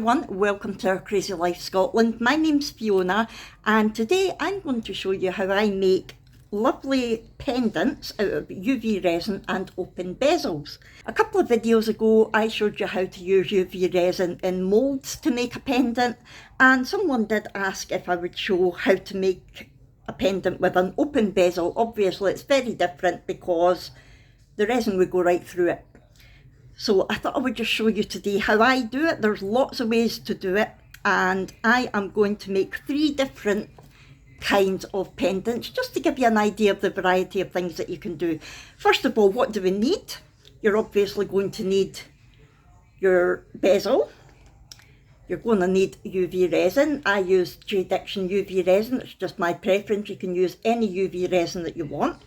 everyone, welcome to our Crazy Life Scotland. My name's Fiona and today I'm going to show you how I make lovely pendants out of UV resin and open bezels. A couple of videos ago I showed you how to use UV resin in moulds to make a pendant, and someone did ask if I would show how to make a pendant with an open bezel. Obviously it's very different because the resin would go right through it. So I thought I would just show you today how I do it. There's lots of ways to do it, and I am going to make 3 different kinds of pendants just to give you an idea of the variety of things that you can do. First of all, what do we need? You're obviously going to need your bezel. You're going to need UV resin. I use JDiction UV Resin. It's just my preference. You can use any UV resin that you want.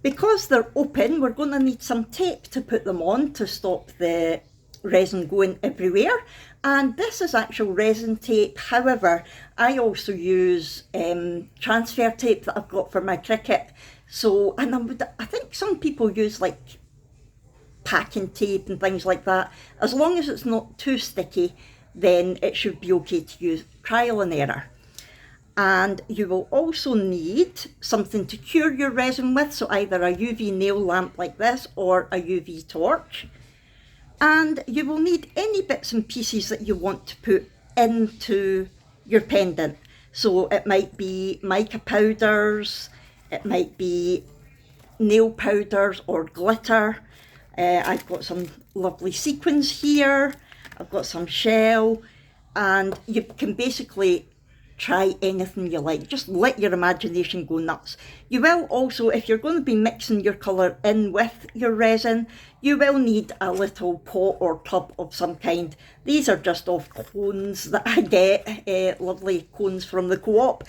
Because they're open, we're going to need some tape to put them on to stop the resin going everywhere. And this is actual resin tape. However, I also use transfer tape that I've got for my Cricut. So, and I think some people use like packing tape and things like that. As long as it's not too sticky, then it should be okay to use. Trial and error. And you will also need something to cure your resin with, so either a UV nail lamp like this or a UV torch. And you will need any bits and pieces that you want to put into your pendant. So it might be mica powders, it might be nail powders or glitter. I've got some lovely sequins here, I've got some shell, and you can basically try anything you like. Just let your imagination go nuts. You will also, if you're going to be mixing your colour in with your resin, you will need a little pot or tub of some kind. These are just off cones that I get, lovely cones from the co-op.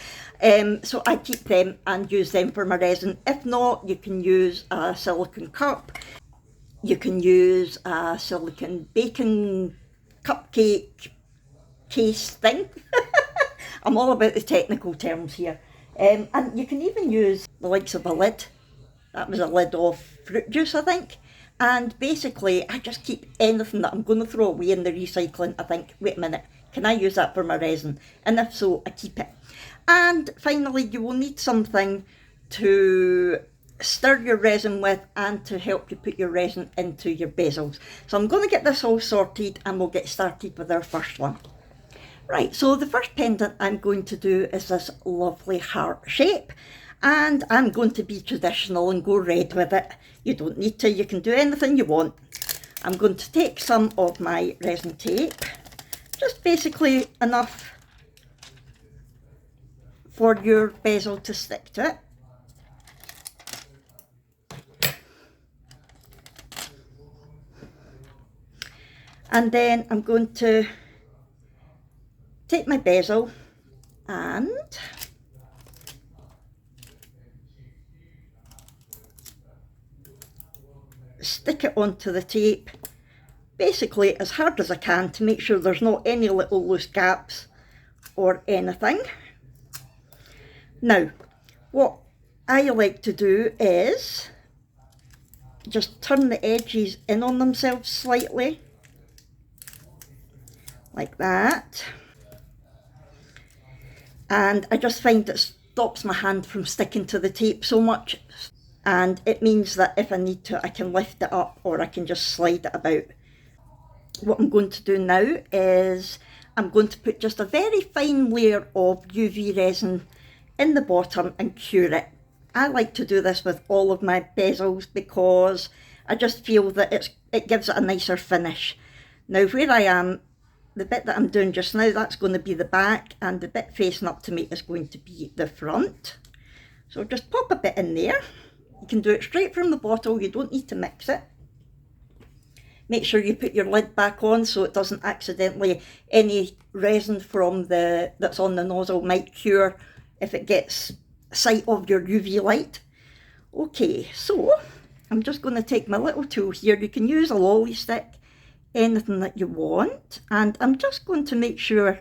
So I keep them and use them for my resin. If not, you can use a silicone cup. You can use a silicone baking cupcake case thing. I'm all about the technical terms here. And you can even use the likes of a lid. That was a lid of fruit juice, I think. And basically, I just keep anything that I'm going to throw away in the recycling. I think, wait a minute, can I use that for my resin? And if so, I keep it. And finally, you will need something to stir your resin with and to help you put your resin into your bezels. So I'm going to get this all sorted and we'll get started with our first one. Right, so the first pendant I'm going to do is this lovely heart shape, and I'm going to be traditional and go red with it. You don't need to, you can do anything you want. I'm going to take some of my resin tape, just basically enough for your bezel to stick to it. And then I'm going to take my bezel and stick it onto the tape, basically as hard as I can to make sure there's not any little loose gaps or anything. Now, what I like to do is just turn the edges in on themselves slightly, like that. And I just find it stops my hand from sticking to the tape so much, and it means that if I need to, I can lift it up or I can just slide it about. What I'm going to do now is I'm going to put just a very fine layer of UV resin in the bottom and cure it. I like to do this with all of my bezels because I just feel that it gives it a nicer finish. Now where I am, the bit that I'm doing just now, that's going to be the back, and the bit facing up to me is going to be the front. So just pop a bit in there. You can do it straight from the bottle, you don't need to mix it. Make sure you put your lid back on so it doesn't accidentally, any resin from that's on the nozzle might cure if it gets sight of your UV light. Okay, so I'm just going to take my little tool here. You can use a lolly stick, anything that you want, and I'm just going to make sure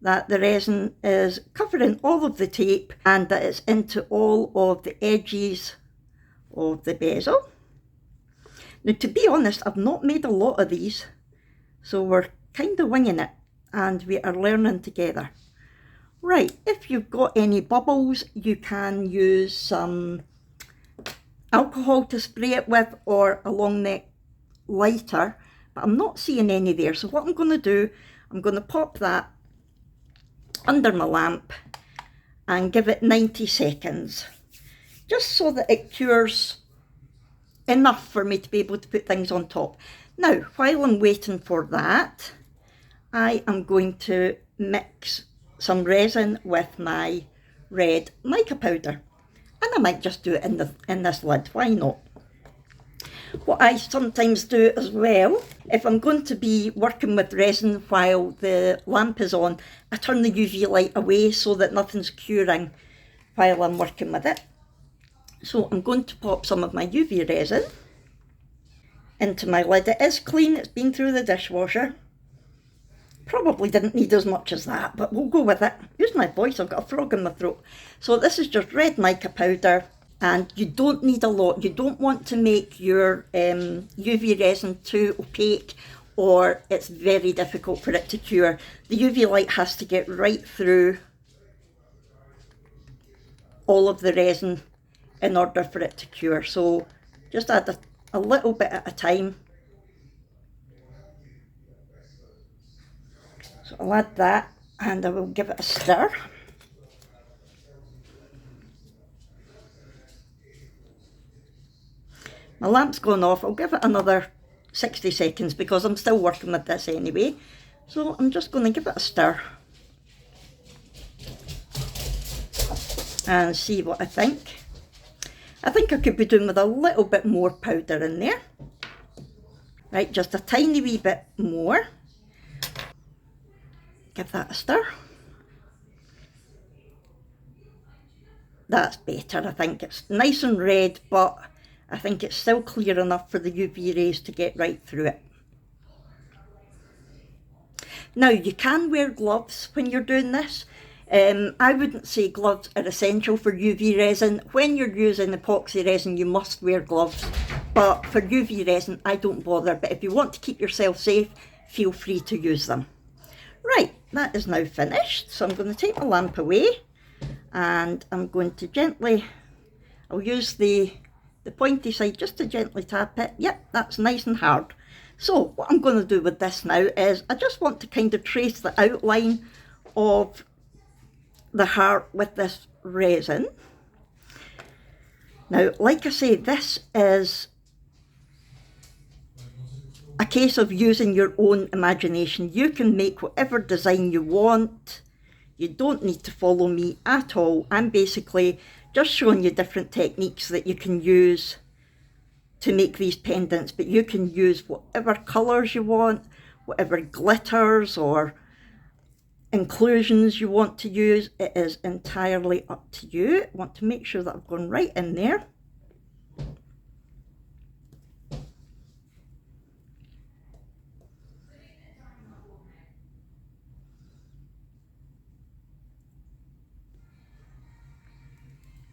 that the resin is covering all of the tape and that it's into all of the edges of the bezel. Now to be honest, I've not made a lot of these, so we're kind of winging it, and we are learning together. Right, if you've got any bubbles, you can use some alcohol to spray it with, or a long neck lighter, but I'm not seeing any there. So what I'm going to do, I'm going to pop that under my lamp and give it 90 seconds, just so that it cures enough for me to be able to put things on top. Now, while I'm waiting for that, I am going to mix some resin with my red mica powder, and I might just do it in this lid, why not? What I sometimes do as well, if I'm going to be working with resin while the lamp is on, I turn the UV light away so that nothing's curing while I'm working with it. So I'm going to pop some of my UV resin into my lid. It is clean, it's been through the dishwasher. Probably didn't need as much as that, but we'll go with it. Use my voice, I've got a frog in my throat. So this is just red mica powder, and you don't need a lot. You don't want to make your UV resin too opaque, or it's very difficult for it to cure. The UV light has to get right through all of the resin in order for it to cure. So just add a little bit at a time. So I'll add that, and I will give it a stir. My lamp's gone off. I'll give it another 60 seconds because I'm still working with this anyway. So I'm just going to give it a stir and see what I think. I think I could be doing with a little bit more powder in there. Right, just a tiny wee bit more. Give that a stir. That's better, I think. It's nice and red, but I think it's still clear enough for the UV rays to get right through it. Now, you can wear gloves when you're doing this. I wouldn't say gloves are essential for UV resin. When you're using epoxy resin, you must wear gloves. But for UV resin, I don't bother. But if you want to keep yourself safe, feel free to use them. Right, that is now finished. So I'm going to take my lamp away, and I'm going to gently, I'll use the pointy side just to gently tap it. Yep, that's nice and hard. So what I'm going to do with this now is I just want to kind of trace the outline of the heart with this resin. Now, like I say, this is a case of using your own imagination. You can make whatever design you want. You don't need to follow me at all. I'm basically just showing you different techniques that you can use to make these pendants, but you can use whatever colours you want, whatever glitters or inclusions you want to use. It is entirely up to you. I want to make sure that I've gone right in there.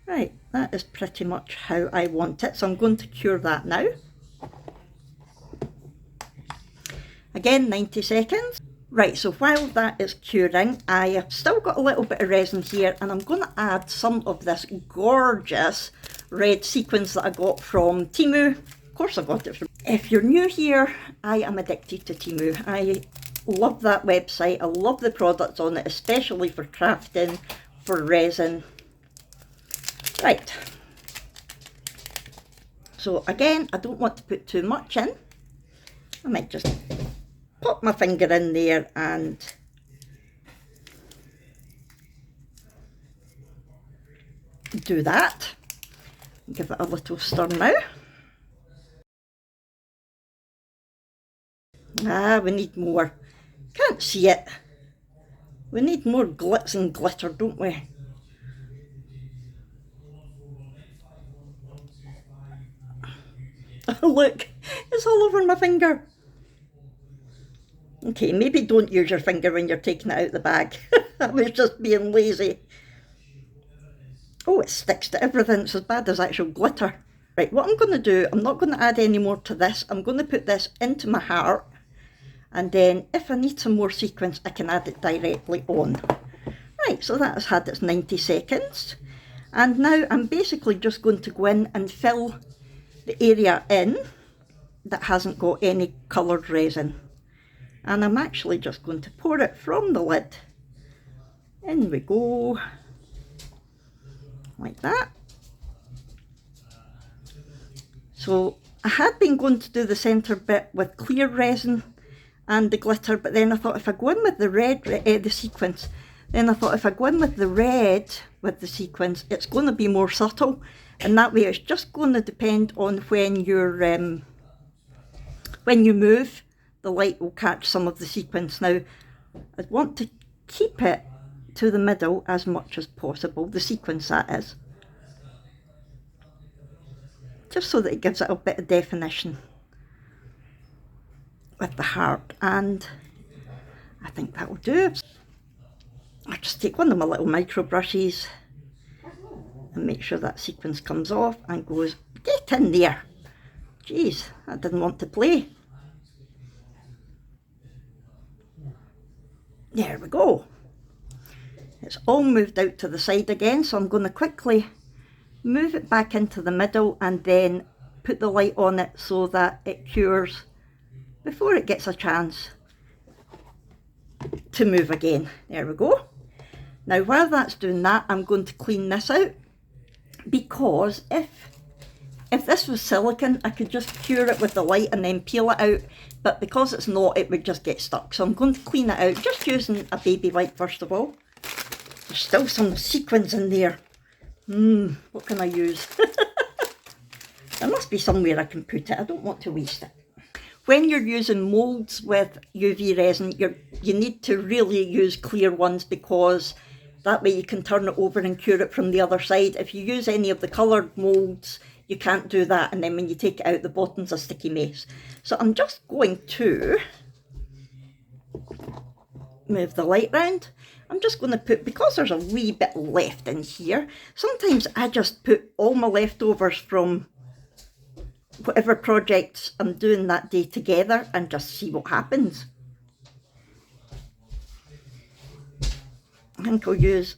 Right, that is pretty much how I want it. So I'm going to cure that now. Again, 90 seconds. Right, so while that is curing, I have still got a little bit of resin here, and I'm going to add some of this gorgeous red sequins that I got from Temu. Of course I got it from... If you're new here, I am addicted to Temu. I love that website. I love the products on it, especially for crafting, for resin. Right, so again, I don't want to put too much in. I might just pop my finger in there and do that. Give it a little stir now. Ah, we need more. Can't see it. We need more glitz and glitter, don't we? Look, it's all over my finger. Okay, maybe don't use your finger when you're taking it out the bag. I was just being lazy. Oh, it sticks to everything. It's as bad as actual glitter. Right, what I'm going to do, I'm not going to add any more to this. I'm going to put this into my heart, and then if I need some more sequins I can add it directly on. Right, so that has had its 90 seconds, and now I'm basically just going to go in and fill the area in that hasn't got any coloured resin, and I'm actually just going to pour it from the lid. In we go, like that. So I had been going to do the centre bit with clear resin and the glitter, but then I thought if I go in with the red, the sequins, then I thought if I go in with the red with the sequins, it's going to be more subtle, and that way it's just going to depend on when you move, the light will catch some of the sequins. Now, I'd want to keep it to the middle as much as possible, the sequins that is, just so that it gives it a bit of definition with the heart, and I think that will do. I just take one of my little micro brushes and make sure that sequence comes off and goes, get in there. Jeez, I didn't want to play. There we go. It's all moved out to the side again, so I'm going to quickly move it back into the middle and then put the light on it so that it cures before it gets a chance to move again. There we go. Now while that's doing that, I'm going to clean this out, because if this was silicone I could just cure it with the light and then peel it out, but because it's not, it would just get stuck. So I'm going to clean it out just using a baby wipe first of all. There's still some sequins in there. What can I use? There must be somewhere I can put it. I don't want to waste it. When you're using moulds with UV resin, you need to really use clear ones, because that way you can turn it over and cure it from the other side. If you use any of the coloured moulds, you can't do that, and then when you take it out, the bottom's a sticky mess. So I'm just going to move the light round. I'm just going to put, because there's a wee bit left in here, sometimes I just put all my leftovers from whatever projects I'm doing that day together and just see what happens. I think I'll use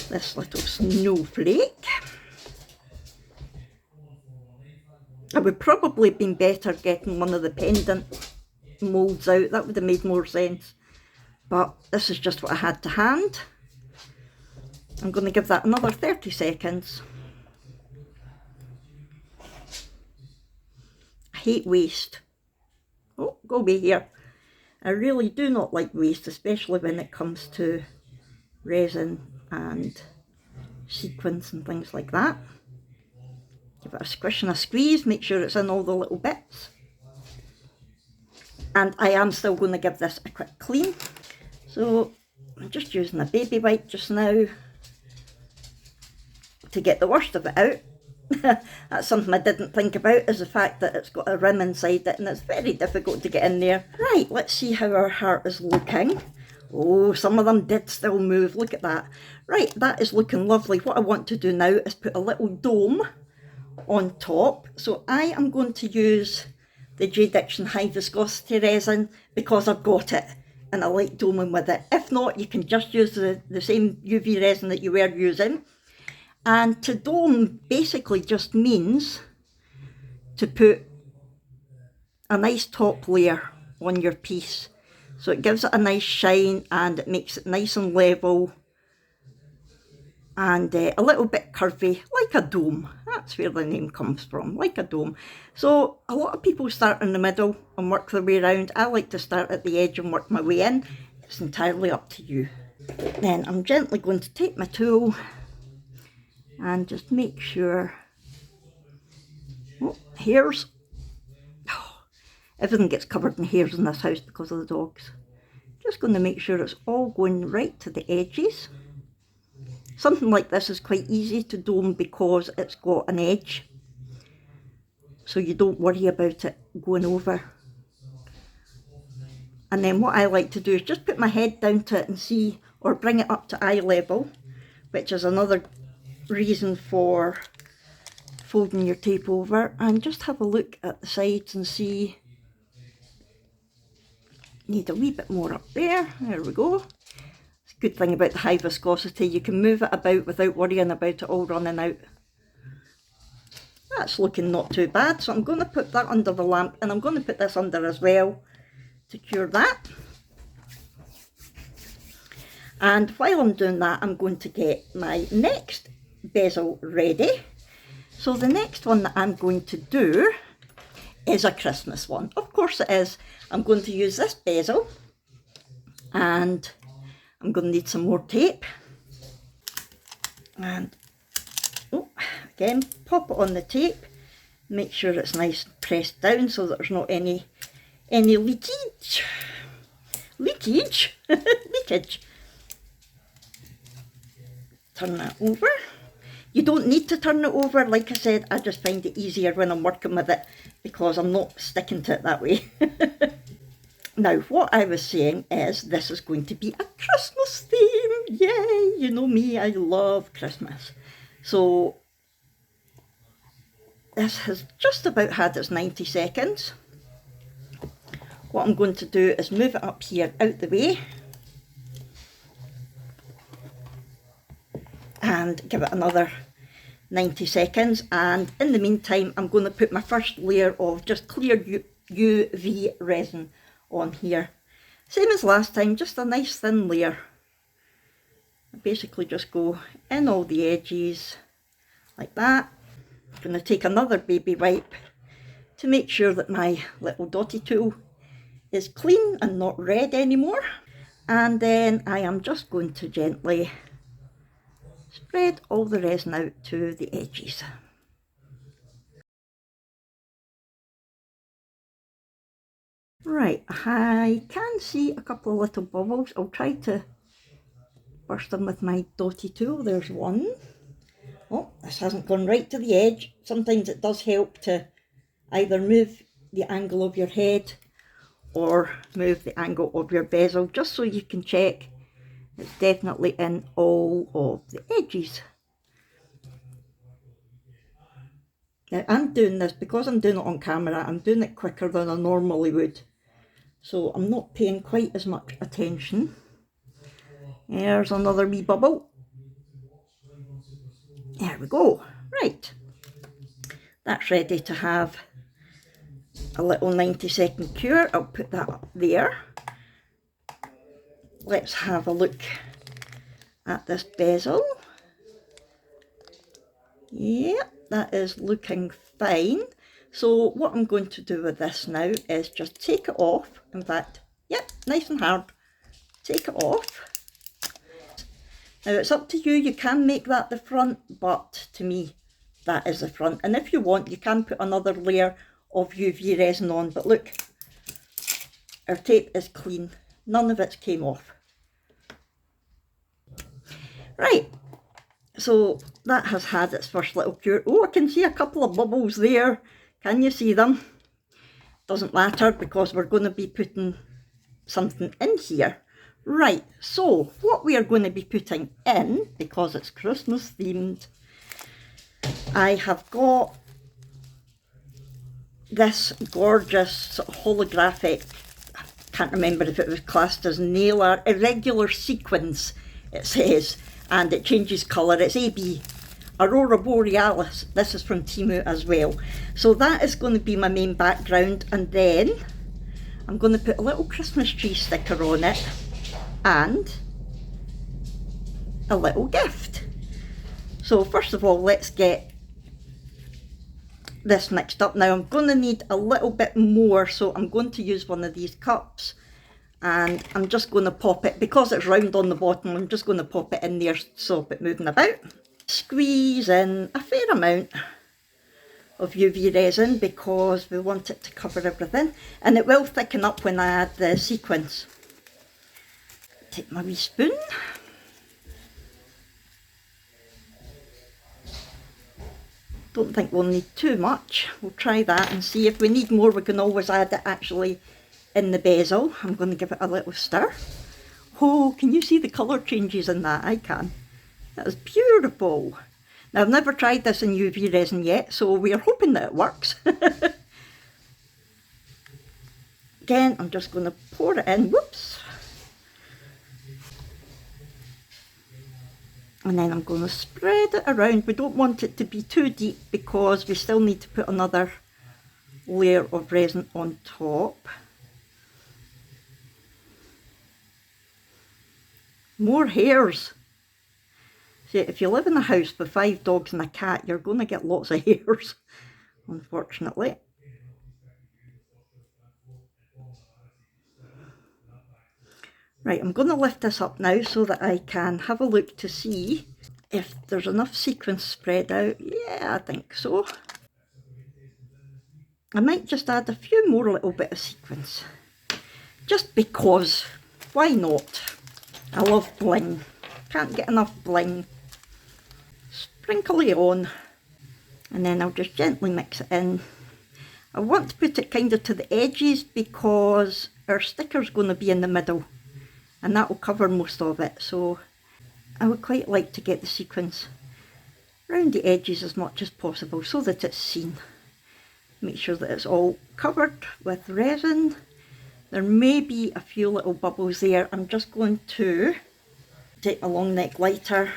this little snowflake. It would probably have been better getting one of the pendant moulds out. That would have made more sense. But this is just what I had to hand. I'm going to give that another 30 seconds. I hate waste. Oh, go away here. I really do not like waste, especially when it comes to resin and sequins and things like that. Give it a squish and a squeeze, make sure it's in all the little bits. And I am still going to give this a quick clean. So I'm just using a baby wipe just now to get the worst of it out. That's something I didn't think about, is the fact that it's got a rim inside it and it's very difficult to get in there. Right, let's see how our heart is looking. Oh, some of them did still move, look at that. Right, that is looking lovely. What I want to do now is put a little dome on top. So I am going to use the JDiction high viscosity resin because I've got it and I like doming with it. If not, you can just use the same UV resin that you were using. And to dome basically just means to put a nice top layer on your piece. So it gives it a nice shine and it makes it nice and level and a little bit curvy, like a dome. That's where the name comes from, like a dome. So a lot of people start in the middle and work their way around. I like to start at the edge and work my way in. It's entirely up to you. Then I'm gently going to take my tool and just make sure, oh, hairs. Oh, everything gets covered in hairs in this house because of the dogs. Just going to make sure it's all going right to the edges. Something like this is quite easy to dome because it's got an edge, so you don't worry about it going over. And then what I like to do is just put my head down to it and see, or bring it up to eye level, which is another reason for folding your tape over, and just have a look at the sides and see. Need a wee bit more up there. There we go. It's a good thing about the high viscosity, you can move it about without worrying about it all running out. That's looking not too bad, so I'm going to put that under the lamp, and I'm going to put this under as well to cure that. And while I'm doing that, I'm going to get my next bezel ready. So the next one that I'm going to do is a Christmas one. Of course it is. I'm going to use this bezel, and I'm going to need some more tape. And again, pop it on the tape. Make sure it's nice and pressed down so that there's not any leakage. Leakage? Leakage. Turn that over. You don't need to turn it over. Like I said, I just find it easier when I'm working with it because I'm not sticking to it that way. Now, what I was saying is this is going to be a Christmas theme. Yay! You know me, I love Christmas. So this has just about had its 90 seconds. What I'm going to do is move it up here out the way and give it another 90 seconds. And in the meantime, I'm going to put my first layer of just clear UV resin on here. Same as last time, just a nice thin layer. I basically just go in all the edges like that. I'm going to take another baby wipe to make sure that my little dotty tool is clean and not red anymore. And then I am just going to gently spread all the resin out to the edges. Right, I can see a couple of little bubbles. I'll try to burst them with my dotty tool. There's one. Oh, this hasn't gone right to the edge. Sometimes it does help to either move the angle of your head or move the angle of your bezel, just so you can check it's definitely in all of the edges. Now I'm doing this, because I'm doing it on camera, I'm doing it quicker than I normally would. So I'm not paying quite as much attention. There's another wee bubble. There we go. Right. That's ready to have a little 90-second cure. I'll put that up there. Let's have a look at this bezel. Yep, that is looking fine. So what I'm going to do with this now is just take it off. In fact, yep, nice and hard. Take it off. Now it's up to you, you can make that the front, but to me that is the front. And if you want, you can put another layer of UV resin on, but look, our tape is clean. None of it came off. Right, so that has had its first little cure. Oh, I can see a couple of bubbles there. Can you see them? Doesn't matter because we're going to be putting something in here. Right, so what we are going to be putting in, because it's Christmas themed, I have got this gorgeous sort of holographic, I can't remember if it was classed as nail art, irregular sequins it says, and it changes colour. It's AB, Aurora Borealis. This is from Temu as well. So that is going to be my main background, and then I'm going to put a little Christmas tree sticker on it and a little gift. So first of all, let's get this mixed up. Now I'm going to need a little bit more, so I'm going to use one of these cups, and I'm just going to pop it, because it's round on the bottom, I'm just going to pop it in there to stop it moving about. Squeeze in a fair amount of UV resin because we want it to cover everything, and it will thicken up when I add the sequins. Take my wee spoon. Don't think we'll need too much. We'll try that and see. If we need more, we can always add it actually in the bezel. I'm going to give it a little stir. Oh, can you see the colour changes in that? I can. That is beautiful. Now, I've never tried this in UV resin yet, so we're hoping that it works. Again, I'm just going to pour it in, whoops. And then I'm going to spread it around. We don't want it to be too deep because we still need to put another layer of resin on top. More hairs. See, if you live in a house with 5 dogs and a cat, you're going to get lots of hairs, unfortunately. Right, I'm going to lift this up now so that I can have a look to see if there's enough sequins spread out. Yeah, I think so. I might just add a few more little bit of sequins. Just because. Why not? I love bling. Can't get enough bling. Sprinkle it on. And then I'll just gently mix it in. I want to put it kind of to the edges because our sticker's going to be in the middle. And that will cover most of it, so I would quite like to get the sequins around the edges as much as possible so that it's seen. Make sure that it's all covered with resin. There may be a few little bubbles there. I'm just going to take my long neck lighter.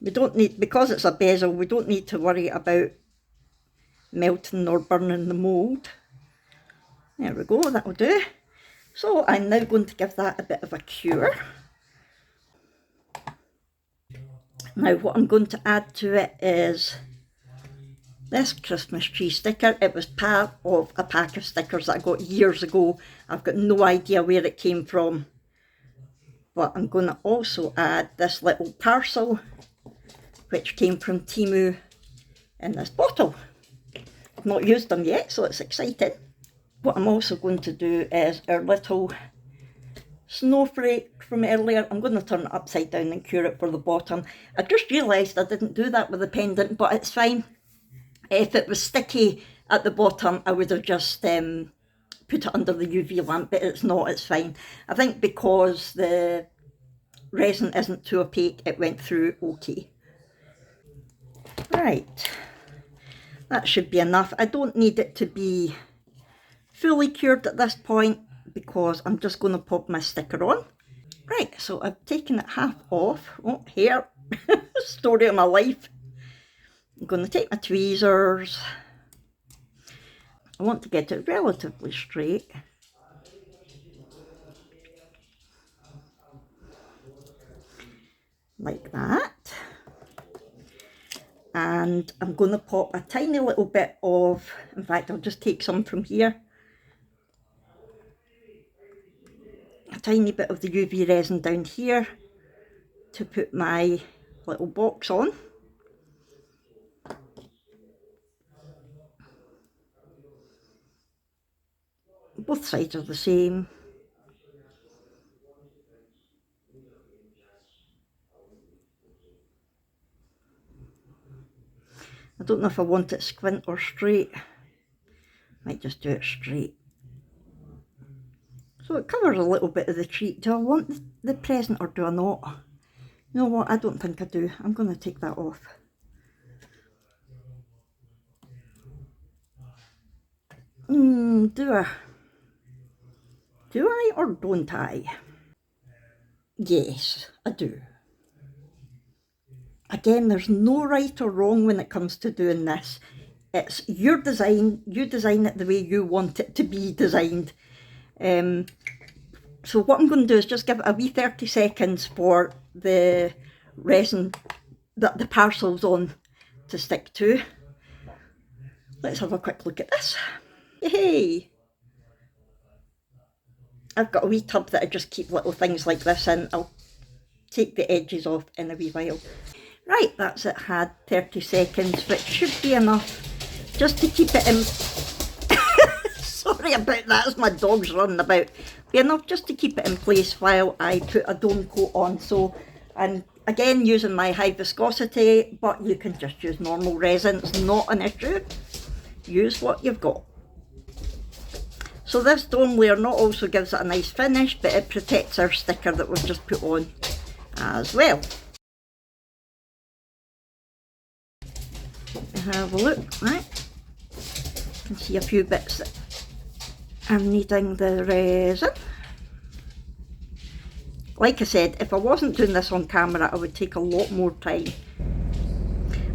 We don't need, because it's a bezel, we don't need to worry about melting or burning the mould. There we go, that'll do. So I'm now going to give that a bit of a cure. Now what I'm going to add to it is this Christmas tree sticker. It was part of a pack of stickers that I got years ago. I've got no idea where it came from. But I'm going to also add this little parcel, which came from Temu, in this bottle. I've not used them yet, so it's exciting. What I'm also going to do is our little snowflake from earlier. I'm going to turn it upside down and cure it for the bottom. I just realised I didn't do that with the pendant, but it's fine. If it was sticky at the bottom, I would have just put it under the UV lamp, but it's not, it's fine. I think because the resin isn't too opaque, it went through okay. Right, that should be enough. I don't need it to be fully cured at this point because I'm just going to pop my sticker on. Right, so I've taken it half off. Oh, hair. Story of my life. I'm going to take my tweezers. I want to get it relatively straight. Like that. And I'm going to pop a tiny little bit of, in fact I'll just take some from here. A tiny bit of the UV resin down here to put my little box on. Both sides are the same. I don't know if I want it squint or straight. Might just do it straight. So it covers a little bit of the treat. Do I want the present or do I not? You know what, I don't think I do. I'm going to take that off. Do I? Do I or don't I? Yes, I do. Again, there's no right or wrong when it comes to doing this. It's your design. You design it the way you want it to be designed. So what I'm going to do is just give it a wee 30 seconds for the resin that the parcel's on to stick to. Let's have a quick look at this. Yay! I've got a wee tub that I just keep little things like this in. I'll take the edges off in a wee while. Right, that's it, had 30 seconds, which should be enough just to keep it in. Sorry about that, as my dog's running about. Be enough just to keep it in place while I put a dome coat on. So I'm again using my high viscosity, but you can just use normal resin, it's not an issue. Use what you've got. So this dome layer not also gives it a nice finish, but it protects our sticker that we've just put on. as well. Have a look, right? You can see a few bits that I'm needing the resin. Like I said, if I wasn't doing this on camera, I would take a lot more time.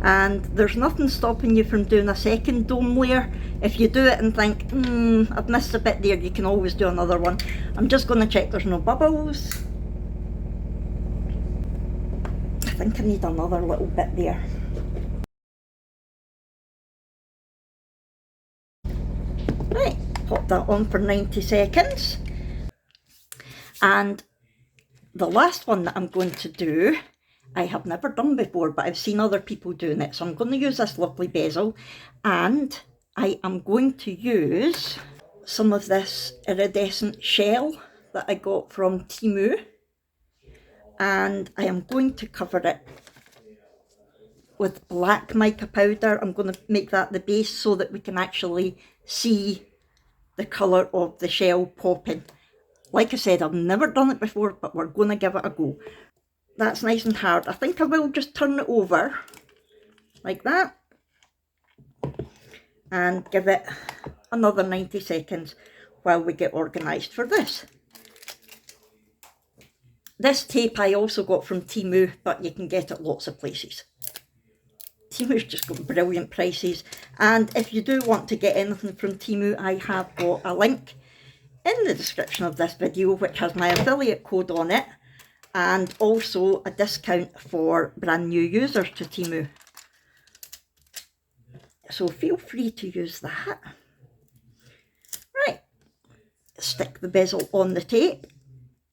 And there's nothing stopping you from doing a second dome layer. If you do it and think, I've missed a bit there, you can always do another one. I'm just going to check there's no bubbles. I think I need another little bit there. Right, pop that on for 90 seconds. And the last one that I'm going to do, I have never done before, but I've seen other people doing it. So I'm going to use this lovely bezel, and I am going to use some of this iridescent shell that I got from Temu, and I am going to cover it with black mica powder. I'm going to make that the base so that we can actually see the colour of the shell popping. Like I said, I've never done it before, but we're going to give it a go. That's nice and hard. I think I will just turn it over like that and give it another 90 seconds while we get organised for this. This tape I also got from Temu, but you can get it lots of places. Temu's just got brilliant prices, and if you do want to get anything from Temu, I have got a link in the description of this video which has my affiliate code on it, and also a discount for brand new users to Temu. So feel free to use that. Right, stick the bezel on the tape.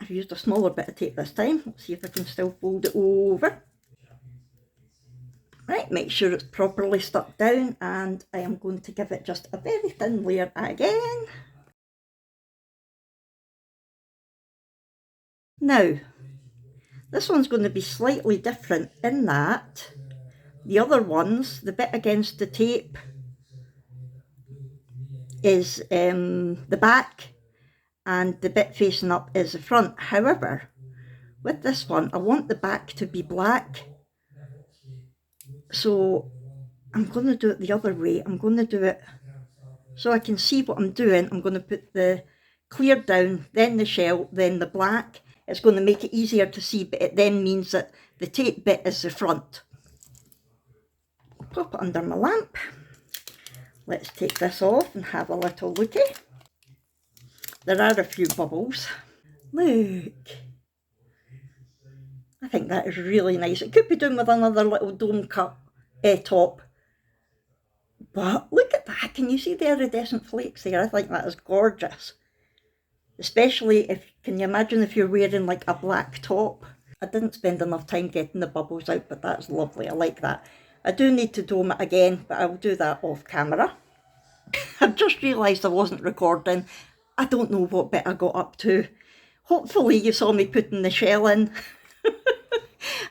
I've used a smaller bit of tape this time. Let's see if I can still fold it over. Right, make sure it's properly stuck down, and I am going to give it just a very thin layer again. Now, this one's going to be slightly different in that the other ones, the bit against the tape is the back, and the bit facing up is the front. However, with this one, I want the back to be black. So I'm going to do it the other way. I'm going to do it so I can see what I'm doing. I'm going to put the clear down, then the shell, then the black. It's going to make it easier to see, but it then means that the tape bit is the front. Pop it under my lamp. Let's take this off and have a little looky. There are a few bubbles. Look. I think that is really nice. It could be done with another little dome cup top. But look at that. Can you see the iridescent flakes there? I think that is gorgeous. Especially if, can you imagine if you're wearing like a black top? I didn't spend enough time getting the bubbles out, but that's lovely. I like that. I do need to dome it again, but I'll do that off camera. I've just realised I wasn't recording. I don't know what bit I got up to. Hopefully you saw me putting the shell in.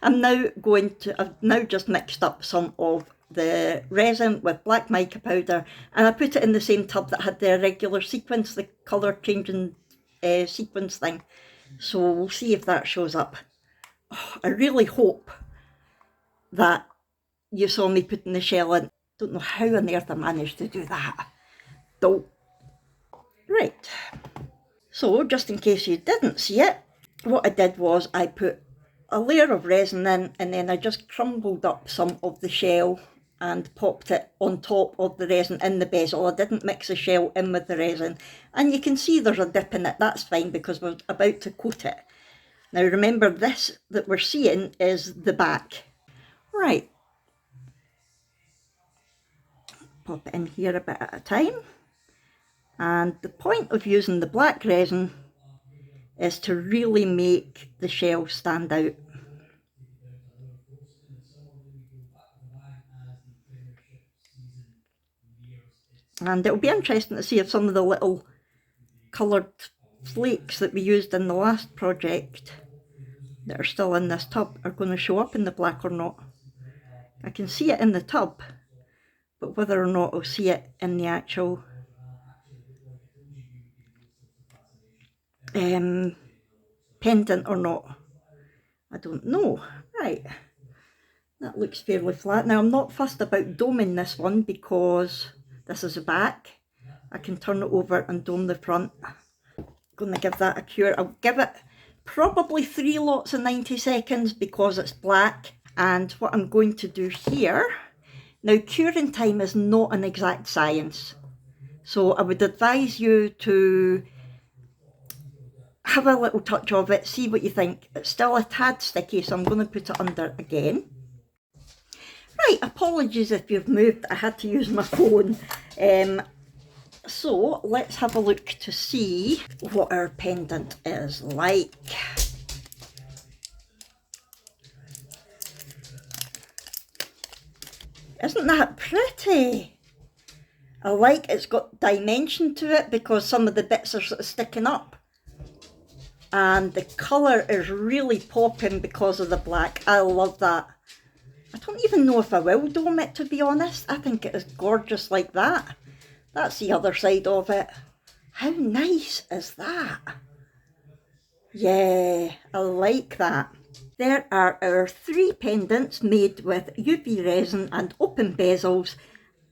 I've now just mixed up some of the resin with black mica powder, and I put it in the same tub that had the regular sequence, the colour changing sequence thing. So we'll see if that shows up. Oh, I really hope that you saw me putting the shell in. Don't know how on earth I managed to do that. Though. Right. So just in case you didn't see it, what I did was I put a layer of resin in, and then I just crumbled up some of the shell and popped it on top of the resin in the bezel. I didn't mix the shell in with the resin, and you can see there's a dip in it. That's fine because we're about to coat it. Now remember, this that we're seeing is the back. Right, pop it in here a bit at a time, and the point of using the black resin is to really make the shell stand out. And it'll be interesting to see if some of the little coloured flakes that we used in the last project that are still in this tub are going to show up in the black or not. I can see it in the tub, but whether or not I'll see it in the actual pendant or not, I don't know. Right, that looks fairly flat. Now I'm not fussed about doming this one because this is the back. I can turn it over and dome the front. Going to give that a cure. I'll give it probably 3 lots of 90 seconds because it's black. And what I'm going to do here, now curing time is not an exact science. So I would advise you to have a little touch of it, see what you think. It's still a tad sticky, so I'm going to put it under again. Right, apologies if you've moved, I had to use my phone. So let's have a look to see what our pendant is like. Isn't that pretty? I like it's got dimension to it because some of the bits are sort of sticking up. And the colour is really popping because of the black. I love that. I don't even know if I will dome it, to be honest. I think it is gorgeous like that. That's the other side of it. How nice is that? Yeah, I like that. There are our 3 pendants made with UV resin and open bezels.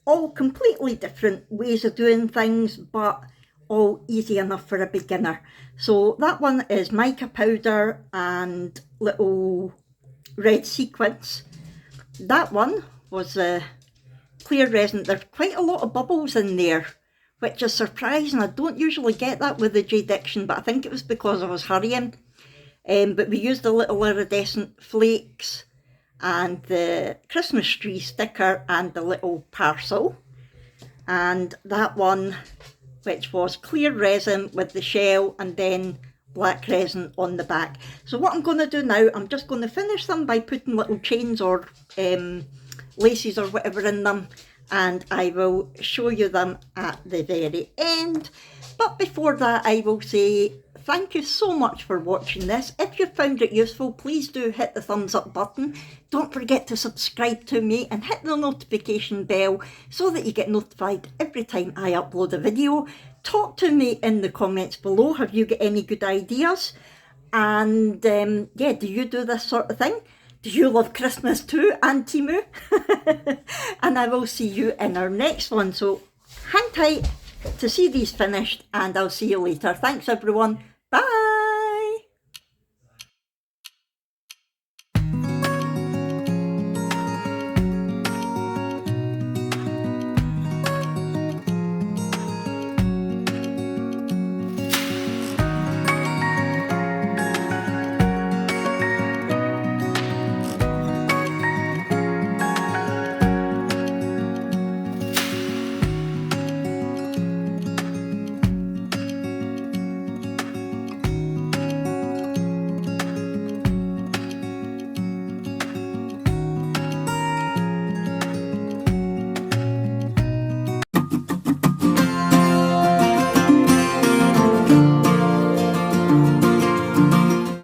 All completely different ways of doing things, but all easy enough for a beginner. So that one is mica powder and little red sequins. That one was clear resin. There's quite a lot of bubbles in there, which is surprising. I don't usually get that with the JDiction, but I think it was because I was hurrying. But we used the little iridescent flakes and the Christmas tree sticker and the little parcel. And that one, which was clear resin with the shell and then black resin on the back. So what I'm going to do now, I'm just going to finish them by putting little chains or laces or whatever in them, and I will show you them at the very end. But before that, I will say thank you so much for watching this. If you found it useful, please do hit the thumbs up button. Don't forget to subscribe to me and hit the notification bell so that you get notified every time I upload a video. Talk to me in the comments below. Have you got any good ideas? And yeah, do you do this sort of thing? Do you love Christmas too, and Temu? And I will see you in our next one. So hang tight to see these finished, and I'll see you later. Thanks everyone.